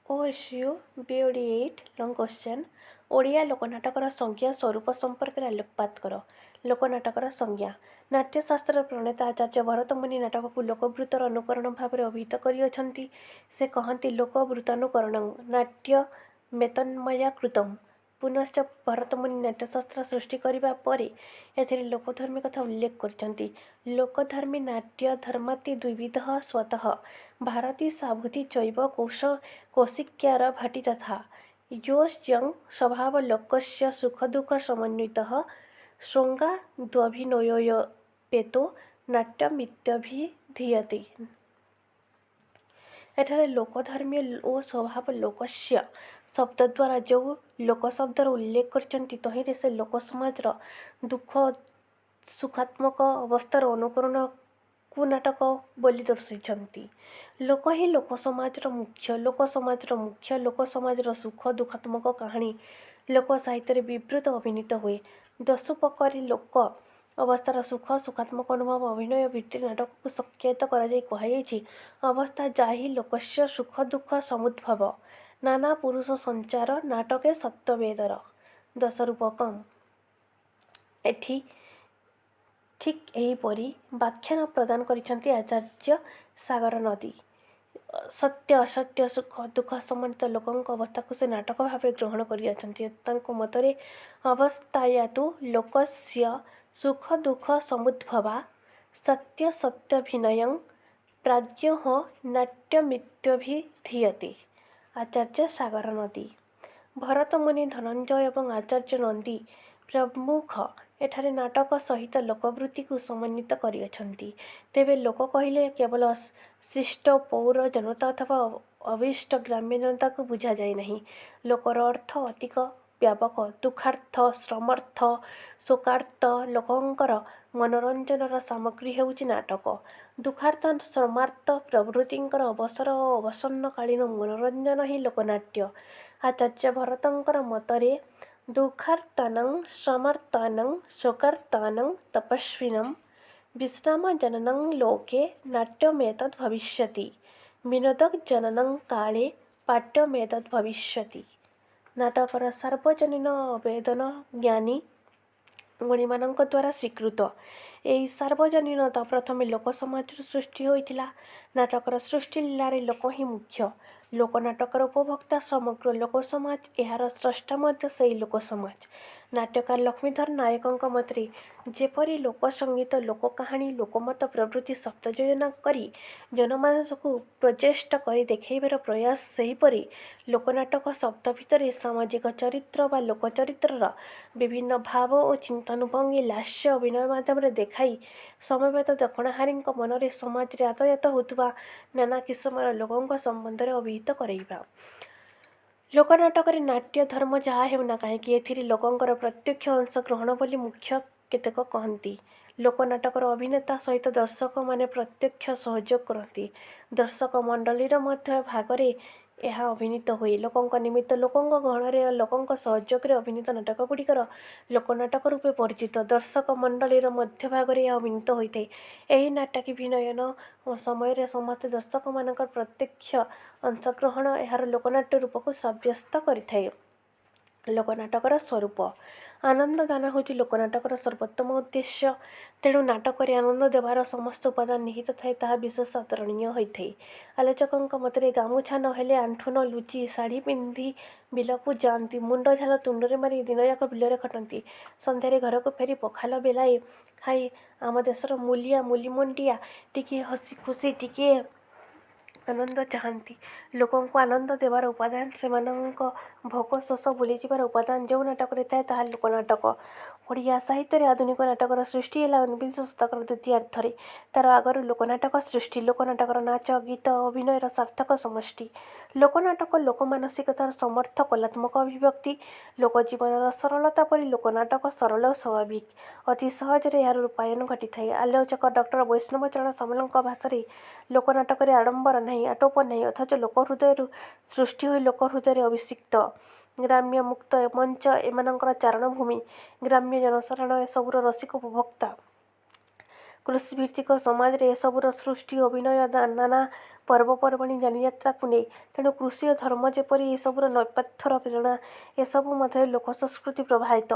OSU B88 long question. Odia ଲୋକନାଟକର ସଂଜ୍ଞା ସ୍ୱରୂପ ସମ୍ପର୍କରେ ଆଲୋକପାତ କର। ଲୋକନାଟକର ସଂଜ୍ଞା। ନାଟ୍ୟଶାସ୍ତ୍ରର ପ୍ରଣେତା ଆଚାର୍ଯ୍ୟ ଭରତମୁନି ନାଟକକୁ ଲୋକବୃତ୍ତର ଅନୁକରଣ ଭାବରେ ଅଭିହିତ କରିଅଛନ୍ତି। ସେ କହନ୍ତି ଲୋକବୃତ୍ତାନୁକରଣଂ ନାଟ୍ୟମେତନ୍ମୟା କୃତମ୍। ପୁନଶ୍ଚ ଭରତମୁନି ନାଟ୍ୟଶାସ୍ତ୍ର ସୃଷ୍ଟି କରିବା ପରେ ଏଥିରେ ଲୋକଧର୍ମୀ କଥା ଉଲ୍ଲେଖ କରିଛନ୍ତି। ଲୋକଧର୍ମୀ ନାଟ୍ୟଧର୍ମାତି ଦ୍ୱିବିଧଃ ସ୍ୱତଃ ଭାରତୀ ସାଭୂତି ଚୈବ କୌଶିକ୍ୟାର ଭାଟି ତଥା ୟୋऽୟଂ ସ୍ୱଭାବଲୋକସ୍ୟ ସୁଖଦୁଃଖସମନ୍ୱିତଃ ଶୃଙ୍ଗାଦ୍ୟଭିନୟୋପେतो ନାଟ୍ୟମିତ୍ୟଭିଧୀୟତେ। ଏଠାରେ ଲୋକଧର୍ମୀ ଓ ସ୍ୱଭାବଲୋକସ୍ୟ ଶବ୍ଦ ଦ୍ୱାରା ଯେଉଁ ଲୋକ ଶବ୍ଦର ଉଲ୍ଲେଖ କରିଛନ୍ତି ତହିଁରେ ସେ ଲୋକ ସମାଜର ଦୁଃଖ ସୁଖାତ୍ମକ ଅବସ୍ଥାର ଅନୁକରଣକୁ ନାଟକ ବୋଲି ଦର୍ଶାଇଛନ୍ତି। ଲୋକ ହିଁ ଲୋକ ସମାଜର ମୁଖ୍ୟ। ଲୋକ ସମାଜର ମୁଖ୍ୟ ଲୋକ ସମାଜର ସୁଖ ଦୁଃଖାତ୍ମକ କାହାଣୀ ଲୋକ ସାହିତ୍ୟରେ ବିବୃତ ଅଭିନୀତ ହୁଏ। ଦସ୍ୟୁପକାରୀ ଲୋକ ଅବସ୍ଥାର ସୁଖ ସୁଖାତ୍ମକ ଅନୁଭବ ଅଭିନୟ ଭିତ୍ତିରେ ନାଟକକୁ ସଂଖ୍ୟାୟିତ କରାଯାଇ କୁହାଯାଇଛି ଅବସ୍ଥା ଯାହି ଲୋକସ୍ୟ ସୁଖ ଦୁଃଖ ସମୁଦ୍ଭବ ନାନା ପୁରୁଷ ସଞ୍ଚାର ନାଟକେ ସତ୍ୟବେଦର ଦଶରୂପକମ୍। ଏଠି ଠିକ୍ ଏହିପରି ବ୍ୟାଖ୍ୟାନ ପ୍ରଦାନ କରିଛନ୍ତି ଆଚାର୍ଯ୍ୟ ସାଗର ନଦୀ। ସତ୍ୟ ଅସତ୍ୟ ସୁଖ ଦୁଃଖ ସମ୍ବନ୍ଧିତ ଲୋକଙ୍କ ଅବସ୍ଥାକୁ ସେ ନାଟକ ଭାବେ ଗ୍ରହଣ କରିଅଛନ୍ତି। ତାଙ୍କ ମତରେ ଅବସ୍ଥାୟାତୁ ଲୋକସ୍ୟ ସୁଖ ଦୁଃଖ ସମୁଦ୍ଭବା ସତ୍ୟ ସତ୍ୟଭିନୟଂ ପ୍ରାଜ୍ଞୋଃ ନାଟ୍ୟମିତ୍ୟଭିଧୀୟତେ। ଆଚାର୍ଯ୍ୟ ସାଗର ନଦୀ। ଭରତମୁନି ଧନଞ୍ଜୟ ଏବଂ ଆଚାର୍ଯ୍ୟ ନନ୍ଦୀ ପ୍ରମୁଖ ଏଠାରେ ନାଟକ ସହିତ ଲୋକବୃତ୍ତିକୁ ସମନ୍ୱିତ କରିଅଛନ୍ତି। ତେବେ ଲୋକ କହିଲେ କେବଳ ଶିଷ୍ଟ ପୌର ଜନତା ଅଥବା ଅଭୀଷ୍ଟ ଗ୍ରାମ୍ୟ ଜନତାକୁ ବୁଝାଯାଏ ନାହିଁ। ଲୋକର ଅର୍ଥ ଅତିକ ବ୍ୟାପକ। ଦୁଃଖାର୍ତ୍ତ ଶ୍ରମାର୍ତ୍ତ ଶୋକାର୍ତ୍ତ ଲୋକଙ୍କର ମନୋରଞ୍ଜନର ସାମଗ୍ରୀ ହେଉଛି ନାଟକ। ଦୁଃଖାର୍ତ୍ତ ଶ୍ରମାର୍ତ୍ତ ପ୍ରଭୃତିଙ୍କର ଅବସର ଓ ଅବସନ୍ନକାଳୀନ ମନୋରଞ୍ଜନ ହିଁ ଲୋକନାଟ୍ୟ। ଆଚାର୍ଯ୍ୟ ଭରତଙ୍କର ମତରେ ଦୁଃଖାର୍ତ୍ତାନାଂ ଶ୍ରମାର୍ତ୍ତାନାଂ ଶୋକାର୍ତ୍ତାନାଂ ତପସ୍ୱିନାଂ ବିଶ୍ରାମଜନନାଂ ଲୋକେ ନାଟ୍ୟମେତଦ୍ ଭବିଷ୍ୟତି ବିନୋଦଜନନାଂ କାଳେ ପାଟ୍ୟମେତଦ୍ ଭବିଷ୍ୟତି। ନାଟକର ସାର୍ବଜନୀନ ଆବେଦନ ଜ୍ଞାନୀ ଗୁଣୀମାନଙ୍କ ଦ୍ୱାରା ସ୍ୱୀକୃତ। ଏହି ସାର୍ବଜନୀନତା ପ୍ରଥମେ ଲୋକ ସମାଜରୁ ସୃଷ୍ଟି ହୋଇଥିଲା। ନାଟକର ସୃଷ୍ଟି ଲୀଳାରେ ଲୋକ ହିଁ ମୁଖ୍ୟ। ଲୋକନାଟକର ଉପଭୋକ୍ତା ସମଗ୍ର ଲୋକ ସମାଜ। ଏହାର ସ୍ରଷ୍ଟା ମଧ୍ୟ ସେହି ଲୋକ ସମାଜ। ନାଟ୍ୟକାର ଲକ୍ଷ୍ମୀଧର ନାୟକଙ୍କ ମତରେ ଯେପରି ଲୋକସଙ୍ଗୀତ ଲୋକକାହାଣୀ ଲୋକମତ ପ୍ରଭୃତି ଶବ୍ଦ ଯୋଜନା କରି ଜନମାନସକୁ ପ୍ରଚେଷ୍ଟ କରି ଦେଖାଇବାର ପ୍ରୟାସ ସେହିପରି ଲୋକନାଟକ ଶବ୍ଦ ଭିତରେ ସାମାଜିକ ଚରିତ୍ର ବା ଲୋକଚରିତ୍ରର ବିଭିନ୍ନ ଭାବ ଓ ଚିନ୍ତାନୁଭଙ୍ଗୀ ଲାସ୍ୟ ଅଭିନୟ ମାଧ୍ୟମରେ ଦେଖାଇ ସମବେତ ଦକ୍ଷିଣାହାରୀଙ୍କ ମନରେ ସମାଜରେ ଆତଯାତ ହେଉଥିବା ନାନା କିସମର ଲୋକଙ୍କ ସମ୍ବନ୍ଧରେ ଅଭିହିତ କରାଇବା। ଲୋକନାଟକରେ ନାଟ୍ୟ ଧର୍ମ ଯାହା ହେଉନା କାହିଁକି ଏଥିରେ ଲୋକଙ୍କର ପ୍ରତ୍ୟକ୍ଷ ଅଂଶଗ୍ରହଣ ବୋଲି ମୁଖ୍ୟ କେତେକ କହନ୍ତି। ଲୋକନାଟକର ଅଭିନେତା ସହିତ ଦର୍ଶକମାନେ ପ୍ରତ୍ୟକ୍ଷ ସହଯୋଗ କରନ୍ତି। ଦର୍ଶକ ମଣ୍ଡଳୀର ମଧ୍ୟ ଭାଗରେ ଏହା ଅଭିନୀତ ହୁଏ। ଲୋକଙ୍କ ନିମିତ୍ତ ଲୋକଙ୍କ ଗହଣରେ ଲୋକଙ୍କ ସହଯୋଗରେ ଅଭିନୀତ ନାଟକଗୁଡ଼ିକର ଲୋକନାଟକ ରୂପେ ପରିଚିତ। ଦର୍ଶକ ମଣ୍ଡଳୀର ମଧ୍ୟଭାଗରେ ଏହା ଅଭିନୀତ ହୋଇଥାଏ। ଏହି ନାଟକାଭିନୟନ ସମୟରେ ସମସ୍ତ ଦର୍ଶକମାନଙ୍କର ପ୍ରତ୍ୟକ୍ଷ ଅଂଶଗ୍ରହଣ ଏହାର ଲୋକନାଟ୍ୟ ରୂପକୁ ସାବ୍ୟସ୍ତ କରିଥାଏ। ଲୋକନାଟକର ସ୍ୱରୂପ। ଆନନ୍ଦ ଦାନ ହେଉଛି ଲୋକନାଟକର ସର୍ବୋତ୍ତମ ଉଦ୍ଦେଶ୍ୟ। ତେଣୁ ନାଟକରେ ଆନନ୍ଦ ଦେବାର ସମସ୍ତ ଉପାଦାନ ନିହିତ ଥାଏ ତାହା ବିଶେଷ ଆଦରଣୀୟ ହୋଇଥାଏ। ଆଲୋଚକଙ୍କ ମତରେ ଗାମୁଛା ନ ହେଲେ ଆଣ୍ଠୁ ନ ଲୁଚି ଶାଢ଼ୀ ପିନ୍ଧି ବିଲକୁ ଯାଆନ୍ତି। ମୁଣ୍ଡ ଝାଳ ତୁଣ୍ଡରେ ମାରି ଦିନଯାକ ବିଲରେ ଖଟନ୍ତି। ସନ୍ଧ୍ୟାରେ ଘରକୁ ଫେରି ପଖାଲ ବେଲାଏ ଖାଇ ଆମ ଦେଶର ମୂଲିଆ ମୂଲିମୁଣ୍ଡିଆ ଟିକିଏ ହସି ଖୁସି ଟିକିଏ ଆନନ୍ଦ ଚାହାନ୍ତି। ଲୋକଙ୍କୁ ଆନନ୍ଦ ଦେବାର ଉପାଦାନ ସେମାନଙ୍କ ଭୋକ ଶୋଷ ଭୁଲିଯିବାର ଉପାଦାନ ଯେଉଁ ନାଟକରେ ଥାଏ ତାହା ଲୋକନାଟକ। ଓଡ଼ିଆ ସାହିତ୍ୟରେ ଆଧୁନିକ ନାଟକର ସୃଷ୍ଟି ହେଲା ଊନବିଂଶ ଶତକର ଦ୍ୱିତୀୟାର୍ଦ୍ଧରେ। ତା'ର ଆଗରୁ ଲୋକନାଟକ ସୃଷ୍ଟି। ଲୋକନାଟକର ନାଚ ଗୀତ ଓ ଅଭିନୟର ସାର୍ଥକ ସମଷ୍ଟି। ଲୋକନାଟକ ଲୋକମାନସିକତାର ସମର୍ଥ କଲାତ୍ମକ ଅଭିବ୍ୟକ୍ତି। ଲୋକଜୀବନର ସରଳତା ପରି ଲୋକନାଟକ ସରଳ ଓ ସ୍ୱାଭାବିକ। ଅତି ସହଜରେ ଏହାର ରୂପାୟନ ଘଟିଥାଏ। ଆଲୋଚକ ଡକ୍ଟର ବୈଷ୍ଣବ ଚରଣ ସାମଲଙ୍କ ଭାଷାରେ ଲୋକନାଟକରେ ଆଡ଼ମ୍ବର ନାହିଁ ଆଟୋପ ନାହିଁ ଅଥଚ ଲୋକ ହୃଦୟରୁ ସୃଷ୍ଟି ହୋଇ ଲୋକ ହୃଦୟରେ ଅଭିଷିକ୍ତ। ଗ୍ରାମ୍ୟ ମୁକ୍ତ ମଞ୍ଚ ଏମାନଙ୍କର ଚାରଣଭୂମି। ଗ୍ରାମ୍ୟ ଜନସାଧାରଣ ଏସବୁର ରସିକ ଉପଭୋକ୍ତା। କୃଷିଭିତ୍ତିକ ସମାଜରେ ଏସବୁର ସୃଷ୍ଟି ଅଭିନୟ ନାନା ପର୍ବପର୍ବାଣୀ ଯାନିଯାତ୍ରାକୁ ନେଇ। ତେଣୁ କୃଷି ଓ ଧର୍ମ ଯେପରି ଏସବୁର ନେପଥ୍ୟର ପ୍ରେରଣା, ଏସବୁ ମଧ୍ୟରେ ଲୋକସଂସ୍କୃତି ପ୍ରବାହିତ।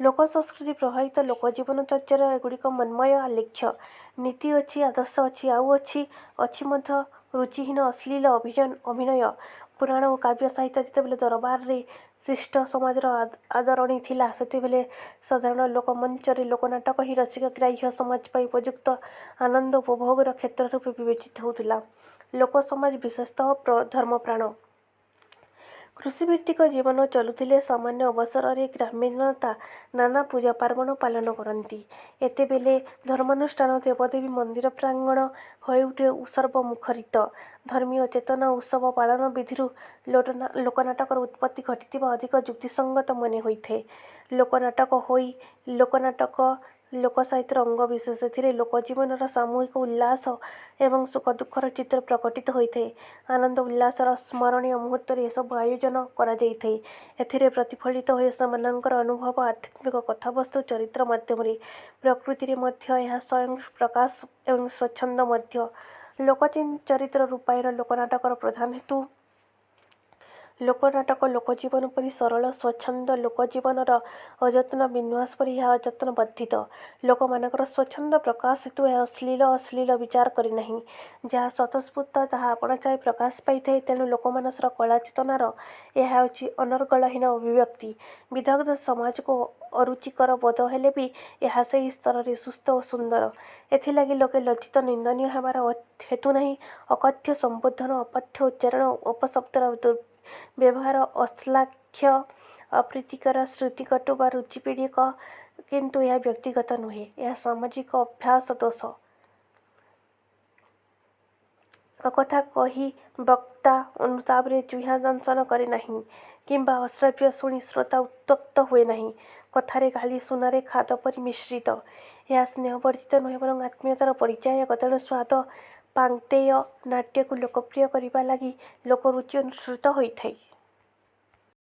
ଲୋକସଂସ୍କୃତି ପ୍ରବାହିତ ଲୋକଜୀବନଚର୍ଯ୍ୟାର ଏଗୁଡ଼ିକ ମନ୍ମୟ ଆଲେଖ୍ୟ। ନୀତି ଅଛି, ଆଦର୍ଶ ଅଛି, ଆଉ ଅଛି ମଧ୍ୟ ରୁଚିହୀନ ଅଶ୍ଳୀଳ ଅଭିନୟ। ପୁରାଣ ଓ କାବ୍ୟ ସାହିତ୍ୟ ଯେତେବେଳେ ଦରବାରରେ ଶିଷ୍ଟ ସମାଜର ଆଦରଣୀ ଥିଲା, ସେତେବେଳେ ସାଧାରଣ ଲୋକମଞ୍ଚରେ ଲୋକନାଟକ ହିଁ ରସିକ ଗ୍ରାହ୍ୟ ସମାଜ ପାଇଁ ଉପଯୁକ୍ତ ଆନନ୍ଦ ଉପଭୋଗର କ୍ଷେତ୍ର ରୂପେ ବିବେଚିତ ହେଉଥିଲା। ଲୋକସମାଜ ବିଶେଷତଃ ଧର୍ମପ୍ରାଣ। କୃଷିଭିତ୍ତିକ ଜୀବନ ଚଳୁଥିଲେ ସାମାନ୍ୟ ଅବସରରେ ଗ୍ରାମୀଣତା ନାନା ପୂଜା ପାର୍ବଣ ପାଳନ କରନ୍ତି। ଏତେବେଳେ ଧର୍ମାନୁଷ୍ଠାନ ଦେବଦେବୀ ମନ୍ଦିର ପ୍ରାଙ୍ଗଣ ହୋଇଉଠେ ଉତ୍ସବ ମୁଖରିତ। ଧର୍ମୀୟ ଚେତନା ଉତ୍ସବ ପାଳନ ବିଧିରୁ ଲୋକନାଟକର ଉତ୍ପତ୍ତି ଘଟିଥିବା ଅଧିକ ଯୁକ୍ତିସଙ୍ଗତ ମନେ ହୋଇଥାଏ। ଲୋକନାଟକ ଲୋକସାହିତ୍ୟର ଅଙ୍ଗବିଶେଷ। ଏଥିରେ ଲୋକଜୀବନର ସାମୂହିକ ଉଲ୍ଲାସ ଏବଂ ସୁଖ ଦୁଃଖର ଚିତ୍ର ପ୍ରକଟିତ ହୋଇଥାଏ। ଆନନ୍ଦ ଉଲ୍ଲାସର ସ୍ମରଣୀୟ ମୁହୂର୍ତ୍ତରେ ଏସବୁ ଆୟୋଜନ କରାଯାଇଥାଏ। ଏଥିରେ ପ୍ରତିଫଳିତ ହୁଏ ସେମାନଙ୍କର ଅନୁଭବ, ଆଧ୍ୟାତ୍ମିକ କଥାବସ୍ତୁ ଚରିତ୍ର ମାଧ୍ୟମରେ। ପ୍ରକୃତିରେ ମଧ୍ୟ ଏହା ସ୍ୱୟଂ ପ୍ରକାଶ ଏବଂ ସ୍ୱଚ୍ଛନ୍ଦ ମଧ୍ୟ। ଲୋକଚରିତ୍ର ରୂପାୟନ ଲୋକନାଟକର ପ୍ରଧାନ ହେତୁ। ଲୋକନାଟକ ଲୋକଜୀବନ ପରି ସରଳ, ସ୍ୱଚ୍ଛନ୍ଦ। ଲୋକଜୀବନର ଅଯତ୍ନ ବିନ୍ୟାସ ପରି ଏହା ଅଯତ୍ନ ବର୍ଦ୍ଧିତ। ଲୋକମାନଙ୍କର ସ୍ୱଚ୍ଛନ୍ଦ ପ୍ରକାଶ ହେତୁ ଏହା ଅଶ୍ଳୀଳ ବିଚାର କରେ ନାହିଁ। ଯାହା ସ୍ୱତଃସ୍ଫୂର୍ତ୍ତ ତାହା ଆପଣାଛାଏଁ ପ୍ରକାଶ ପାଇଥାଏ। ତେଣୁ ଲୋକମାନସର କଳା ଚେତନାର ଏହା ହେଉଛି ଅନର୍ଗଳହୀନ ଅଭିବ୍ୟକ୍ତି। ବିଦଗ୍ଧ ସମାଜକୁ ଅରୁଚିକର ବୋଧ ହେଲେ ବି ଏହା ସେହି ସ୍ତରରେ ସୁସ୍ଥ ଓ ସୁନ୍ଦର। ଏଥିଲାଗି ଲୋକେ ଲଜ୍ଜିତ ନିନ୍ଦନୀୟ ହେବାର ହେତୁ ନାହିଁ। ଅକଥ୍ୟ ସମ୍ବୋଧନ, ଅପଥ୍ୟ ଉଚ୍ଚାରଣ, ଅପଶବ୍ଦର ଦୁର୍ବ୍ୟବହାର ଅଶ୍ଳାଘ୍ୟ, ଅପ୍ରୀତିକର, ଶ୍ରୁତିକଟୁ ବା ରୁଚିପୀଡ଼କ। କିନ୍ତୁ ଏହା ବ୍ୟକ୍ତିଗତ ନୁହେଁ, ଏହା ସାମାଜିକ ଅଭ୍ୟାସ ଦୋଷ। ଅକଥା କହି ବକ୍ତା ଅନୁତାପରେ ଜିହ୍ୱା ଦଂଶନ କରେ ନାହିଁ କିମ୍ବା ଅଶ୍ରାବ୍ୟ ଶୁଣି ଶ୍ରୋତା ଉତ୍ତ୍ୟକ୍ତ ହୁଏ ନାହିଁ। କଥାରେ ଗାଳି ସୁନାରେ ଖାଦ ପରି ମିଶ୍ରିତ। ଏହା ସ୍ନେହବର୍ଦ୍ଧିତ ନୁହେଁ ବରଂ ଆତ୍ମୀୟତାର ପରିଚାୟକ। ତେଣୁ ସ୍ୱାଦ ପାଂତେୟ ନାଟ୍ୟକୁ ଲୋକପ୍ରିୟ କରିବା ଲାଗି ଲୋକରୁଚି ଅନୁସୃତ ହୋଇଥାଏ।